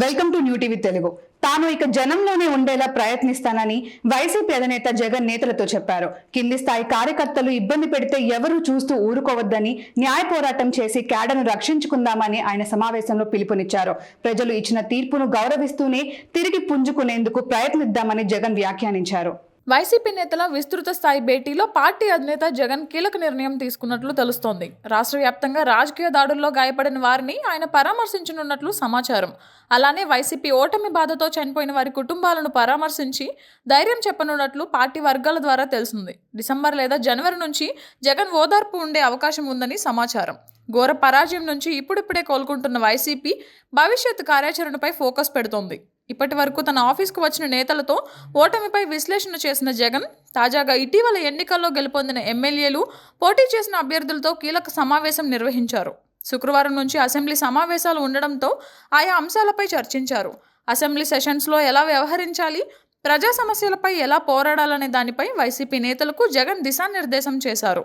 Welcome to new TV Telugu. తాను ఇక జనంలోనే ఉండేలా ప్రయత్నిస్తానని వైసీపీ అధినేత జగన్ నేతలతో చెప్పారు. కింది స్థాయి కార్యకర్తలు ఇబ్బంది పెడితే ఎవరూ చూస్తూ ఊరుకోవద్దని, న్యాయ పోరాటం చేసి క్యాడర్ను రక్షించుకుందామని ఆయన సమావేశంలో పిలుపునిచ్చారు. ప్రజలు ఇచ్చిన తీర్పును గౌరవిస్తూనే తిరిగి పుంజుకునేందుకు ప్రయత్నిద్దామని జగన్ వ్యాఖ్యానించారు. వైసీపీ నేతల విస్తృత స్థాయి భేటీలో పార్టీ అధినేత జగన్ కీలక నిర్ణయం తీసుకున్నట్లు తెలుస్తోంది. రాష్ట్ర వ్యాప్తంగా రాజకీయ దాడుల్లో గాయపడిన వారిని ఆయన పరామర్శించనున్నట్లు సమాచారం. అలానే వైసీపీ ఓటమి బాధతో చనిపోయిన వారి కుటుంబాలను పరామర్శించి ధైర్యం చెప్పనున్నట్లు పార్టీ వర్గాల ద్వారా తెలిసింది. డిసెంబర్ లేదా జనవరి నుంచి జగన్ ఓదార్పు ఉండే అవకాశం ఉందని సమాచారం. ఘోర పరాజయం నుంచి ఇప్పుడిప్పుడే కోలుకుంటున్న వైసీపీ భవిష్యత్ కార్యాచరణపై ఫోకస్ పెడుతోంది. ఇప్పటి వరకు తన ఆఫీస్కు వచ్చిన నేతలతో ఓటమిపై విశ్లేషణ చేసిన జగన్ తాజాగా ఇటీవల ఎన్నికల్లో గెలుపొందిన ఎమ్మెల్యేలు, పోటీ చేసిన అభ్యర్థులతో కీలక సమావేశం నిర్వహించారు. శుక్రవారం నుంచి అసెంబ్లీ సమావేశాలు ఉండడంతో ఆయా అంశాలపై చర్చించారు. అసెంబ్లీ సెషన్స్లో ఎలా వ్యవహరించాలి, ప్రజా సమస్యలపై ఎలా పోరాడాలనే దానిపై వైసీపీ నేతలకు జగన్ దిశానిర్దేశం చేశారు.